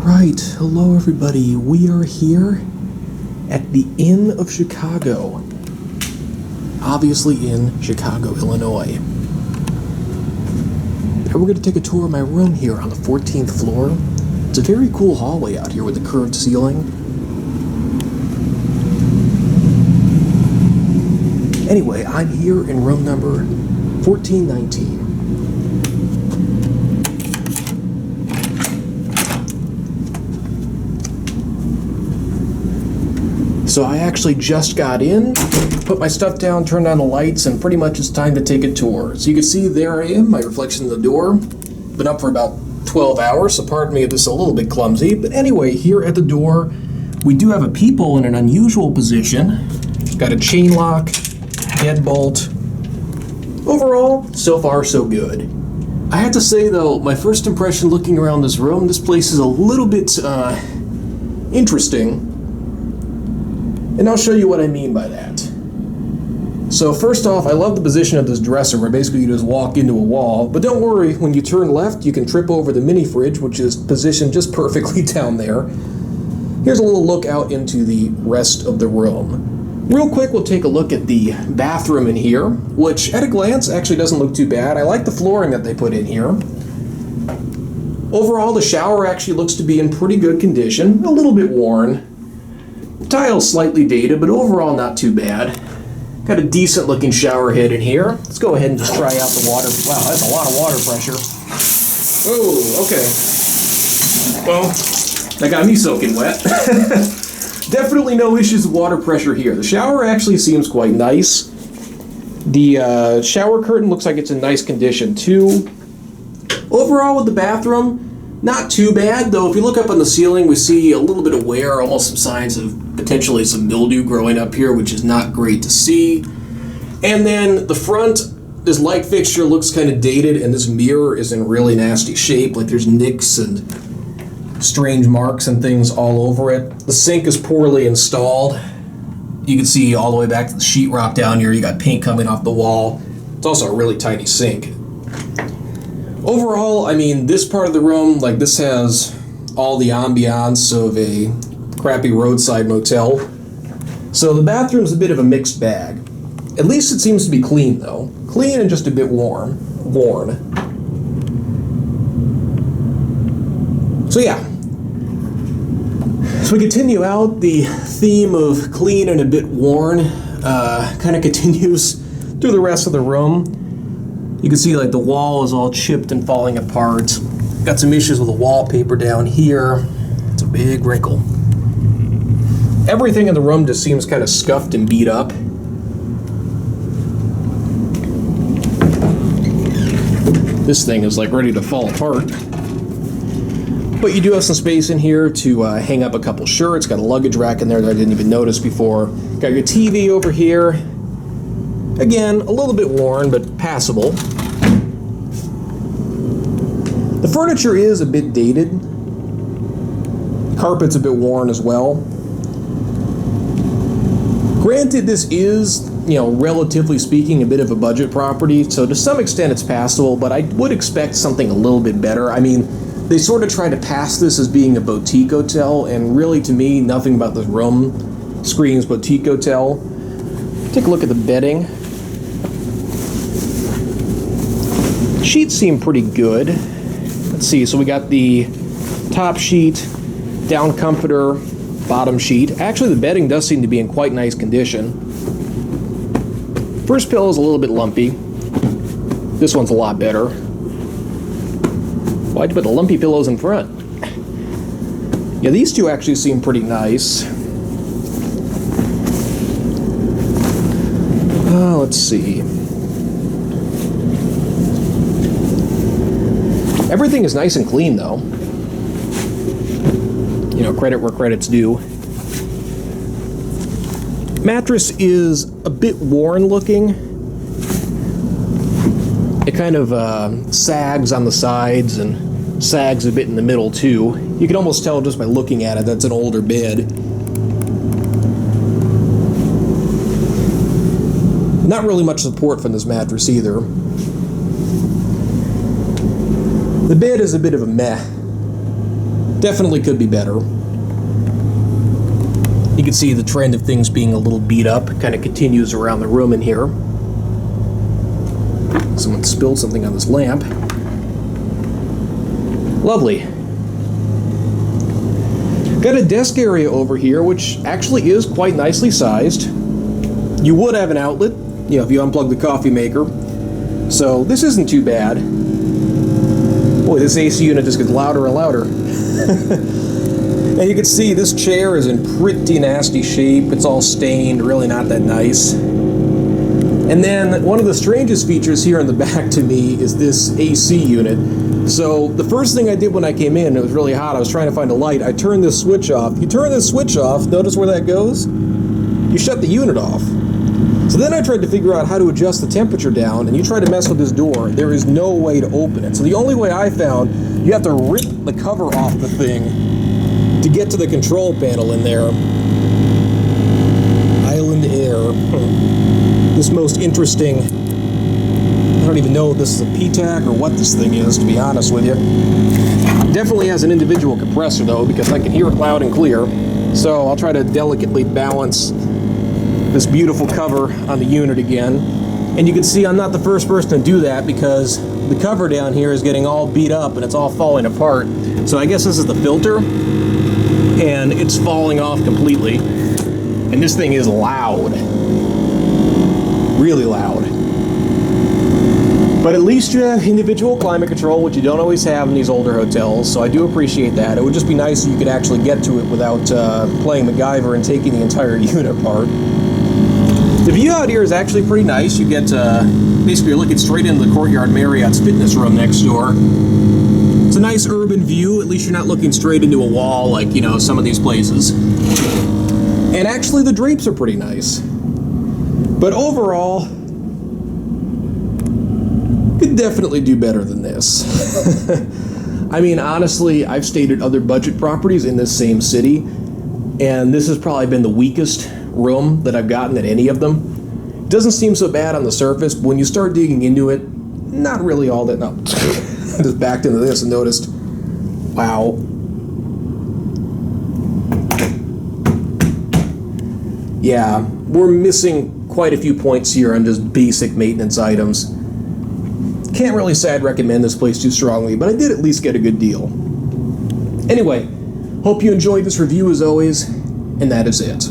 Alright, hello everybody. We are here at the Inn of Chicago. Obviously in Chicago, Illinois. And we're going to take a tour of my room here on the 14th floor. It's a very cool hallway out here with the curved ceiling. Anyway, I'm here in room number 1419. So I actually just got in, put my stuff down, turned on the lights, and pretty much it's time to take a tour. So you can see there I am, my reflection in the door. Been up for about 12 hours, so pardon me if this is a little bit clumsy. But anyway, here at the door, we do have a peephole in an unusual position. Got a chain lock, deadbolt. Overall, so far so good. I have to say though, my first impression looking around this room, this place is a little bit interesting. And I'll show you what I mean by that. So first off, I love the position of this dresser where basically you just walk into a wall. But don't worry, when you turn left, you can trip over the mini fridge, which is positioned just perfectly down there. Here's a little look out into the rest of the room. Real quick, we'll take a look at the bathroom in here, which at a glance actually doesn't look too bad. I like the flooring that they put in here. Overall, the shower actually looks to be in pretty good condition, a little bit worn. Tile's slightly dated, but overall not too bad. Got a decent looking shower head in here. Let's go ahead and just try out the water. Wow, that's a lot of water pressure. Oh, okay. Well, that got me soaking wet. Definitely no issues with water pressure here. The shower actually seems quite nice. The shower curtain looks like it's in nice condition too. Overall with the bathroom, not too bad, though if you look up on the ceiling, we see a little bit of wear, almost some signs of potentially some mildew growing up here, which is not great to see. And then the front, this light fixture looks kind of dated, and this mirror is in really nasty shape, like there's nicks and strange marks and things all over it. The sink is poorly installed. You can see all the way back to the sheetrock down here, you got paint coming off the wall. It's also a really tiny sink. Overall, I mean, this part of the room, like this has all the ambiance of a crappy roadside motel. So the bathroom's a bit of a mixed bag. At least it seems to be clean though. Clean and just a bit worn. So yeah. So we continue out, the theme of clean and a bit worn kind of continues through the rest of the room. You can see like the wall is all chipped and falling apart. Got some issues with the wallpaper down here. It's a big wrinkle. Everything in the room just seems kind of scuffed and beat up. This thing is like ready to fall apart. But you do have some space in here to hang up a couple shirts. Got a luggage rack in there that I didn't even notice before. Got your TV over here. Again, a little bit worn, but passable. The furniture is a bit dated. The carpet's a bit worn as well. Granted, this is, relatively speaking, a bit of a budget property, so to some extent it's passable, but I would expect something a little bit better. I mean, they sort of try to pass this as being a boutique hotel, and really, to me, nothing about this room screams boutique hotel. Take a look at the bedding. Sheets seem pretty good. Let's see, so we got the top sheet, down comforter, bottom sheet. Actually, the bedding does seem to be in quite nice condition. First pillow is a little bit lumpy. This one's a lot better. Why'd you put the lumpy pillows in front? Yeah, these two actually seem pretty nice. Let's see. Everything is nice and clean, though. Credit where credit's due. Mattress is a bit worn looking. It kind of sags on the sides and sags a bit in the middle, too. You can almost tell just by looking at it that's an older bed. Not really much support from this mattress either. The bed is a bit of a meh. Definitely could be better. You can see the trend of things being a little beat up kind of continues around the room in here. Someone spilled something on this lamp. Lovely. Got a desk area over here, which actually is quite nicely sized. You would have an outlet, you know, if you unplug the coffee maker. So this isn't too bad. Boy, this AC unit just gets louder and louder. And you can see this chair is in pretty nasty shape. It's all stained, really not that nice. And then one of the strangest features here in the back to me is this AC unit. So the first thing I did when I came in, it was really hot, I was trying to find a light, I turned this switch off. You turn this switch off, notice where that goes? You shut the unit off. So then I tried to figure out how to adjust the temperature down, and you try to mess with this door, there is no way to open it. So the only way I found, you have to rip the cover off the thing to get to the control panel in there. Island Air. This most interesting, I don't even know if this is a PTAC or what this thing is, to be honest with you. Definitely has an individual compressor though, because I can hear it loud and clear. So I'll try to delicately balance this beautiful cover on the unit again. And you can see I'm not the first person to do that because the cover down here is getting all beat up and it's all falling apart. So I guess this is the filter and it's falling off completely. And this thing is loud. Really loud. But at least you have individual climate control, which you don't always have in these older hotels, so I do appreciate that. It would just be nice if you could actually get to it without playing MacGyver and taking the entire unit apart. The view out here is actually pretty nice. You get, basically you're looking straight into the Courtyard Marriott's fitness room next door. It's a nice urban view, at least you're not looking straight into a wall like, you know, some of these places. And actually the drapes are pretty nice. But overall, could definitely do better than this. I mean, honestly, I've stayed at other budget properties in this same city, and this has probably been the weakest room that I've gotten at any of them. It doesn't seem so bad on the surface, but when you start digging into it, not really all that. No, I just backed into this and noticed, wow. Yeah, we're missing quite a few points here on just basic maintenance items. Can't really say I'd recommend this place too strongly, but I did at least get a good deal. Anyway, hope you enjoyed this review as always, and that is it.